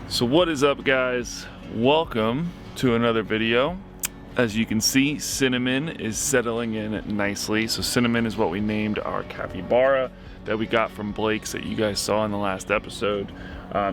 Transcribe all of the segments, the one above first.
So what is up, guys? Welcome to another video. As you can see, Cinnamon is settling in nicely. So Cinnamon is what we named our capybara that we got from Blake's that you guys saw in the last episode.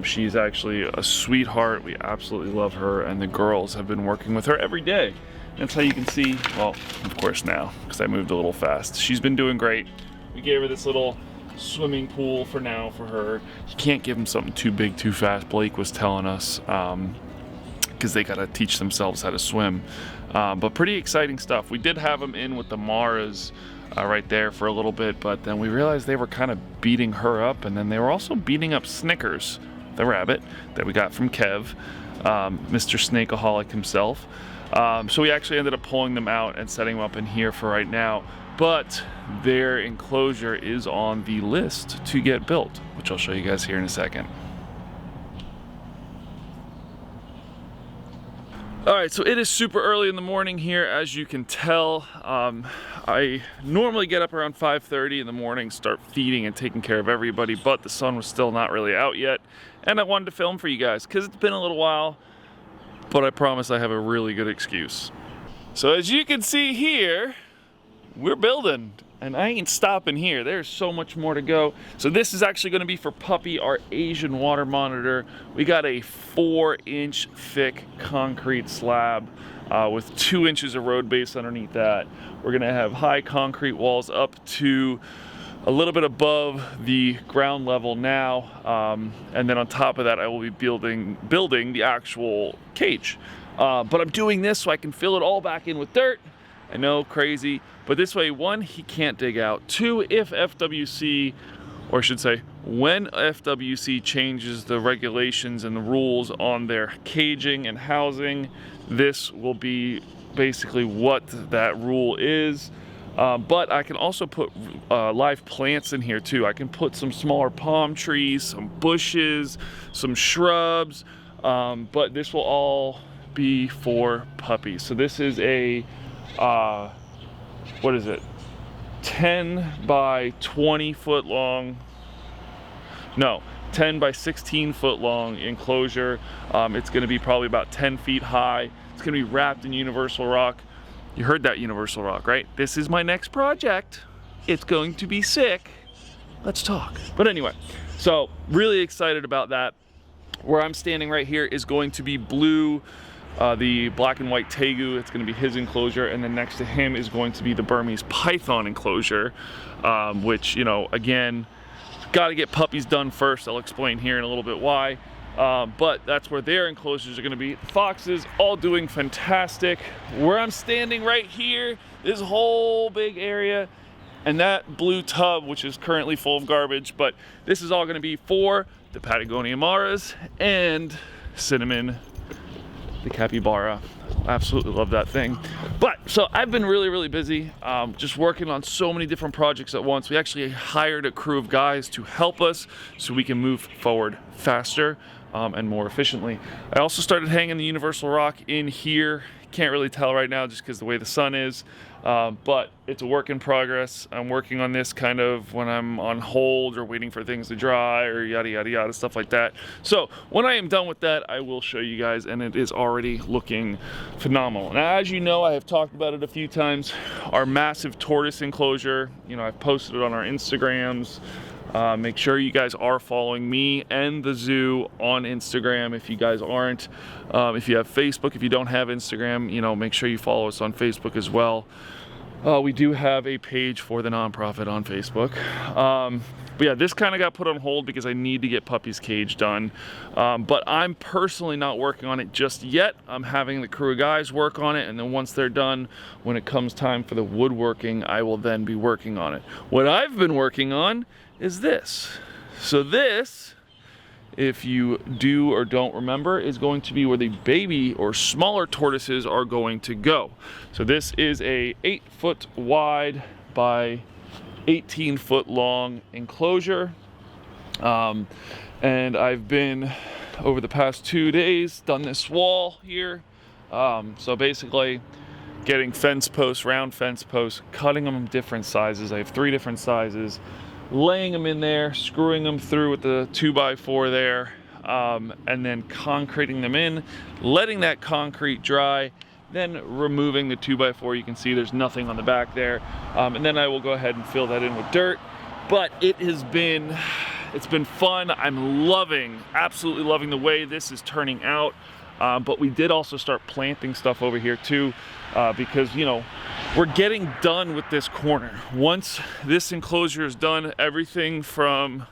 She's actually a sweetheart. We absolutely love her, and the girls have been working with her every day. That's how you can see, well, of course now, because I moved a little fast. She's been doing great. We gave her this little swimming pool for now for her. You can't give them something too big too fast, Blake was telling us, because they gotta teach themselves how to swim. But pretty exciting stuff. We did have them in with the Maras right there for a little bit, but then we realized they were kind of beating her up, and then they were also beating up Snickers, the rabbit that we got from Kev, Mr. Snakeaholic himself. So we actually ended up pulling them out and setting them up in here for right now. But their enclosure is on the list to get built, which I'll show you guys here in a second. All right, so it is super early in the morning here, as you can tell. I normally get up around 5:30 in the morning, start feeding and taking care of everybody, but the sun was still not really out yet. And I wanted to film for you guys because it's been a little while, but I promise I have a really good excuse. So as you can see here, we're building, and I ain't stopping here. There's so much more to go. So this is actually going to be for Puppy, our Asian water monitor. We got a 4-inch thick concrete slab with 2 inches of road base underneath that. We're going to have high concrete walls up to a little bit above the ground level now, and then on top of that I will be building the actual cage. But I'm doing this so I can fill it all back in with dirt. I know, crazy, but this way, one, he can't dig out. Two, if FWC, or I should say, when FWC changes the regulations and the rules on their caging and housing, this will be basically what that rule is. But I can also put live plants in here too. I can put some smaller palm trees, some bushes, some shrubs, but this will all be for puppies. So this is a what is it, 10 by 20 foot long, no, 10 by 16 foot long enclosure. It's going to be probably about 10 feet high. It's going to be wrapped in universal rock. You heard that, universal rock, right? This is my next project. It's going to be sick. Let's talk. But anyway, so really excited about that. Where I'm standing right here is going to be blue, the black and white tegu. It's going to be his enclosure, and then next to him is going to be the Burmese python enclosure, which, you know, again, got to get puppies done first. I'll explain here in a little bit why, but that's where their enclosures are going to be. Foxes all doing fantastic. Where I'm standing right here, this whole big area, and that blue tub, which is currently full of garbage, but this is all going to be for the Patagonia Maras and Cinnamon, the capybara. Absolutely love that thing. But so I've been really busy, just working on so many different projects at once. We actually hired a crew of guys to help us so we can move forward faster and more efficiently. I also started hanging the universal rock in here. Can't really tell right now just because the way the sun is, but it's a work in progress. I'm working on this kind of when I'm on hold or waiting for things to dry or yada yada yada, stuff like that. So when I am done with that, I will show you guys, and it is already looking phenomenal. Now, as you know, I have talked about it a few times, our massive tortoise enclosure. You know, I've posted it on our Instagrams. Make sure you guys are following me and the zoo on Instagram if you guys aren't. If you have Facebook, if you don't have Instagram, you know, make sure you follow us on Facebook as well. We do have a page for the nonprofit on Facebook. But yeah, this kind of got put on hold because I need to get Puppy's cage done. But I'm personally not working on it just yet. I'm having the crew of guys work on it, and then once they're done, when it comes time for the woodworking, I will then be working on it. What I've been working on is this. So this, if you do or don't remember, is going to be where the baby or smaller tortoises are going to go. So this is a 8-foot wide by 18-foot long enclosure, and I've been, over the past 2 days, done this wall here. So basically getting fence posts, round fence posts, cutting them in different sizes. I have 3 different sizes, laying them in there, screwing them through with the 2x4 there, and then concreting them in, letting that concrete dry, then removing the 2x4. You can see there's nothing on the back there, and then I will go ahead and fill that in with dirt. But it's been fun. I'm absolutely loving the way this is turning out. But we did also start planting stuff over here too, because, you know, we're getting done with this corner. Once this enclosure is done, everything from,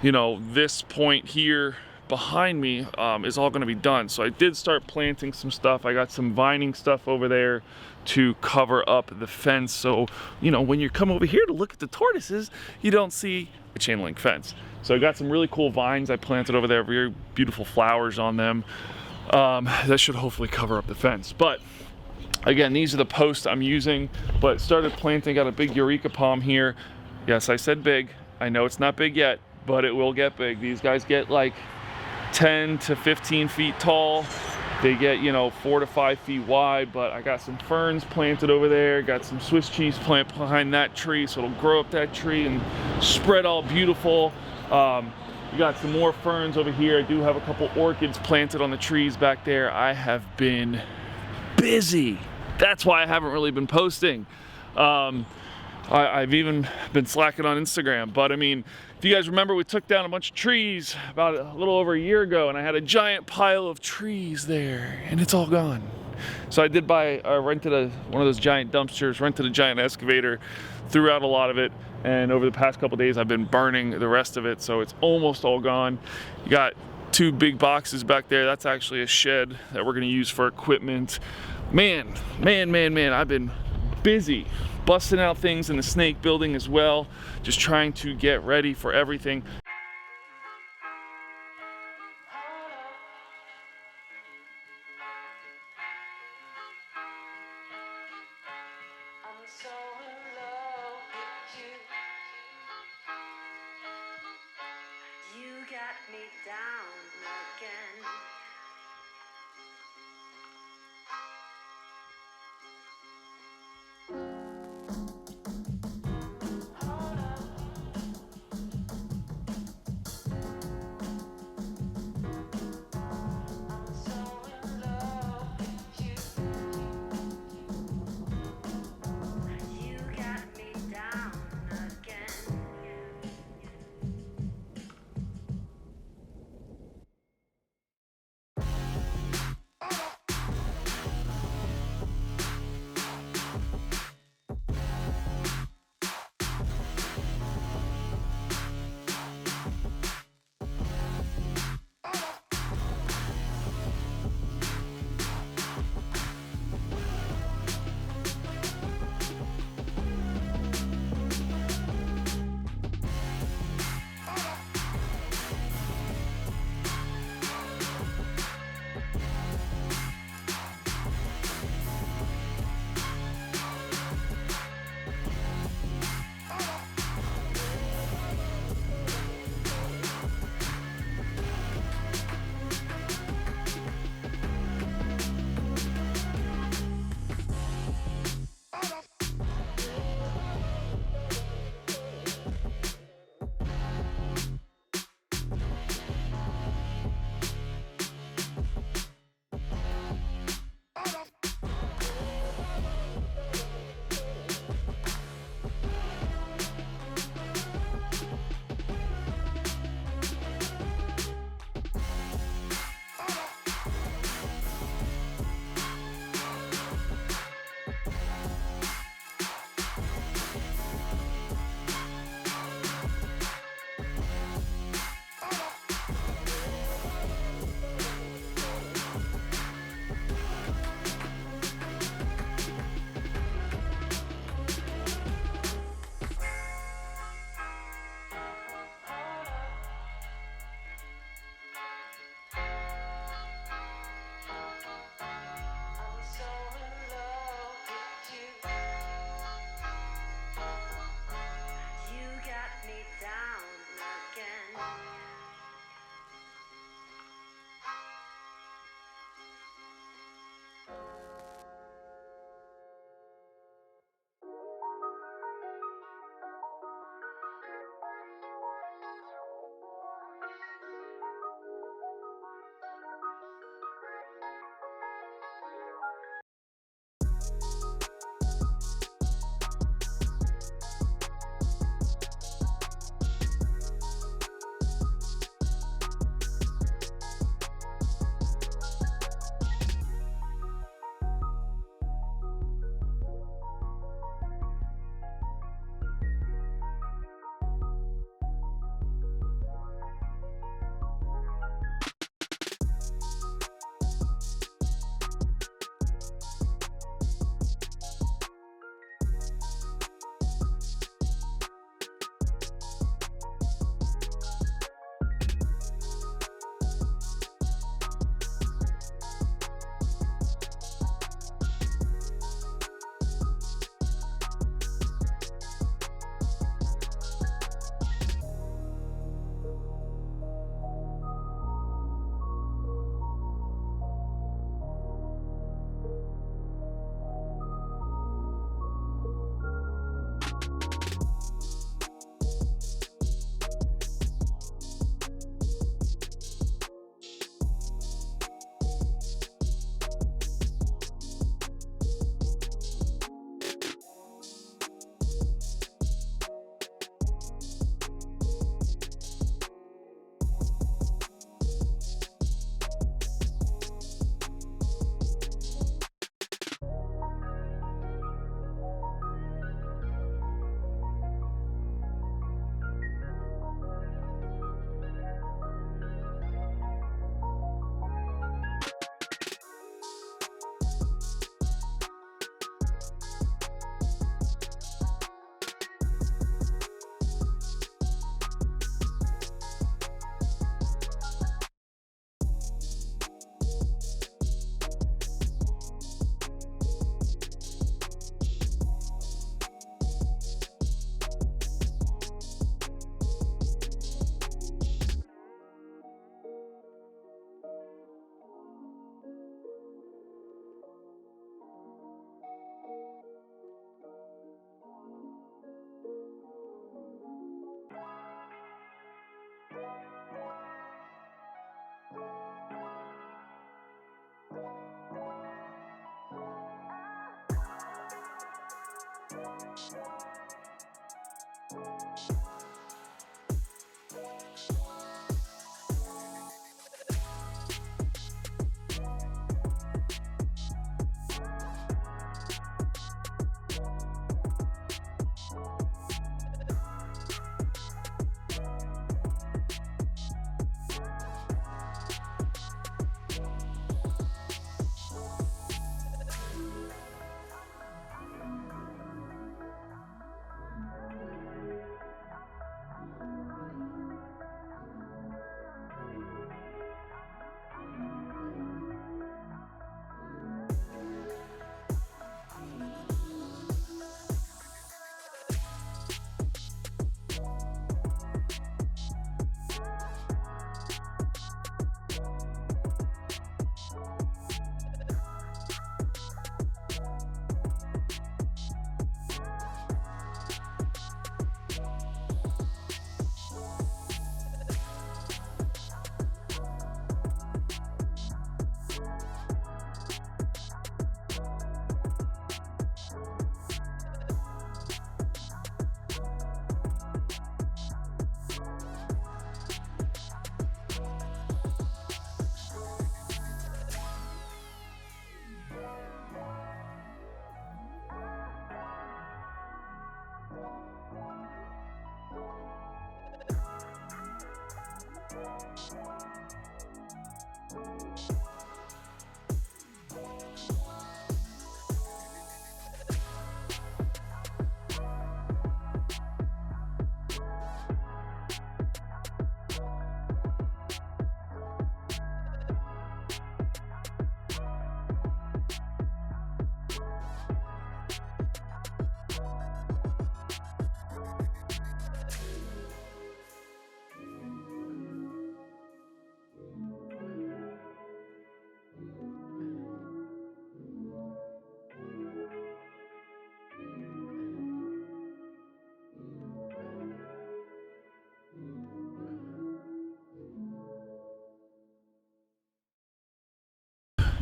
you know, this point here behind me is all going to be done. So I did start planting some stuff. I got some vining stuff over there to cover up the fence, so, you know, when you come over here to look at the tortoises, you don't see a chain link fence. So I got some really cool vines I planted over there, very beautiful flowers on them. That should hopefully cover up the fence. But again, these are the posts I'm using, but started planting. Got a big Eureka palm here. Yes, I said big. I know it's not big yet, but it will get big. These guys get like 10 to 15 feet tall. They get, you know, 4 to 5 feet wide. But I got some ferns planted over there, got some Swiss cheese plant behind that tree, so it'll grow up that tree and spread all beautiful. We got some more ferns over here. I do have a couple orchids planted on the trees back there. I have been busy. That's why I haven't really been posting. I've even been slacking on Instagram. But I mean, if you guys remember, we took down a bunch of trees about a little over a year ago, and I had a giant pile of trees there, and it's all gone. So I did rented one of those giant dumpsters, rented a giant excavator, threw out a lot of it, and over the past couple days I've been burning the rest of it, so it's almost all gone. You got 2 big boxes back there. That's actually a shed that we're gonna use for equipment. Man, I've been busy busting out things in the snake building as well, just trying to get ready for everything. I'm so in love with you. You got me down again.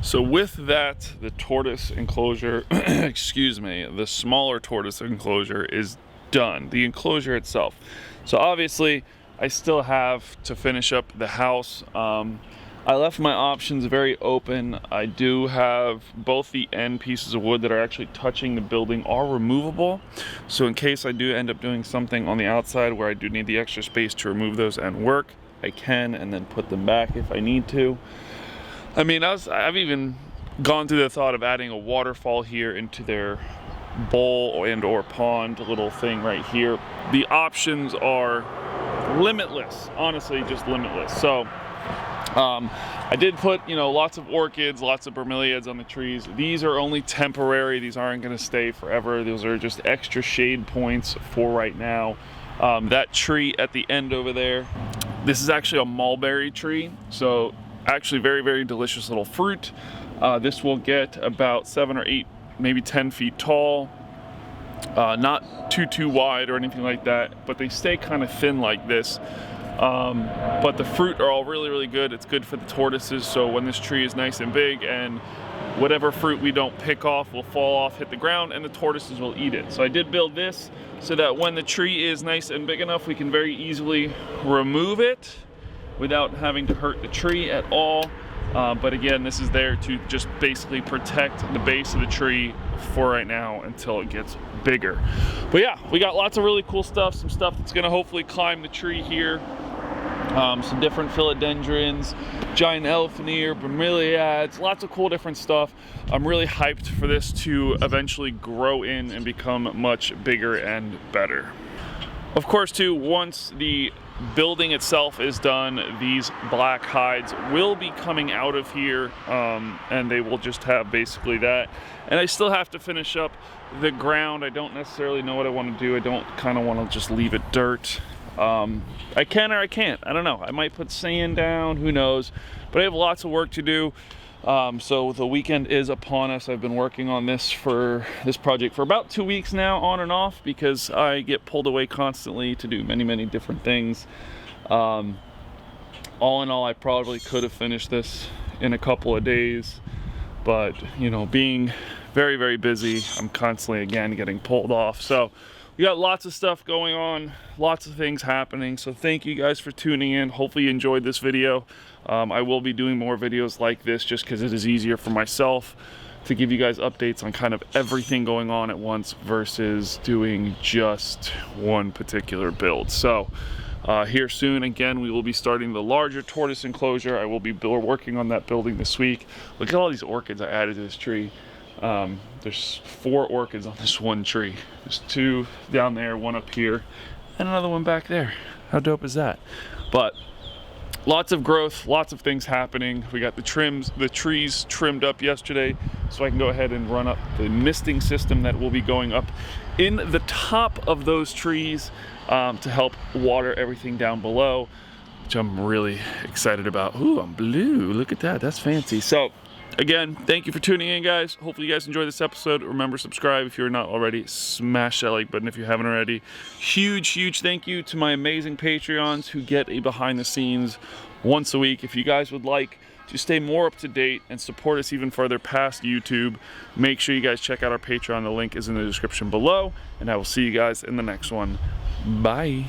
So with that, the tortoise enclosure, excuse me, the smaller tortoise enclosure is done. The enclosure itself. So obviously, I still have to finish up the house. I left my options very open. I do have both the end pieces of wood that are actually touching the building are removable. So in case I do end up doing something on the outside where I do need the extra space to remove those and work, I can, and then put them back if I need to. I mean, I've even gone through the thought of adding a waterfall here into their bowl and or pond little thing right here. The options are limitless, honestly, just limitless. So I did put, you know, lots of orchids, lots of bromeliads on the trees. These are only temporary. These aren't going to stay forever. Those are just extra shade points for right now. That tree at the end over there, this is actually a mulberry tree. So actually very, very delicious little fruit. This will get about 7 or 8, maybe 10 feet tall. Not too wide or anything like that, but they stay kind of thin like this. But the fruit are all really, really good. It's good for the tortoises, so when this tree is nice and big, and whatever fruit we don't pick off will fall off, hit the ground, and the tortoises will eat it. So I did build this so that when the tree is nice and big enough, we can very easily remove it without having to hurt the tree at all. But again, this is there to just basically protect the base of the tree for right now until it gets bigger. But yeah, we got lots of really cool stuff, some stuff that's gonna hopefully climb the tree here. Some different philodendrons, giant elephant ear, bromeliads, lots of cool different stuff. I'm really hyped for this to eventually grow in and become much bigger and better. Of course too, once the building itself is done, these black hides will be coming out of here, and they will just have basically that. And I still have to finish up the ground. I don't necessarily know what I want to do. I don't kind of want to just leave it dirt. I can or I can't. I don't know. I might put sand down, who knows. But I have lots of work to do. So the weekend is upon us. I've been working on this project for about 2 weeks now, on and off, because I get pulled away constantly to do many different things. All in all, I probably could have finished this in a couple of days, but you know, being very, very busy, I'm constantly again getting pulled off. So we got lots of stuff going on, lots of things happening. So thank you guys for tuning in. Hopefully you enjoyed this video. I will be doing more videos like this just because it is easier for myself to give you guys updates on kind of everything going on at once versus doing just one particular build. So here soon, again, we will be starting the larger tortoise enclosure. I will be working on that building this week. Look at all these orchids I added to this tree. There's 4 orchids on this one tree. There's 2 down there, 1 up here, and another one back there. How dope is that? But lots of growth, lots of things happening. We got the trees trimmed up yesterday, so I can go ahead and run up the misting system that will be going up in the top of those trees to help water everything down below, which I'm really excited about. Ooh, I'm blue. Look at that. That's fancy. So again, thank you for tuning in, guys. Hopefully you guys enjoyed this episode. Remember, subscribe if you're not already. Smash that like button if you haven't already. Huge thank you to my amazing Patreons who get a behind the scenes once a week. If you guys would like to stay more up to date and support us even further past YouTube, make sure you guys check out our Patreon. The link is in the description below, and I will see you guys in the next one. Bye.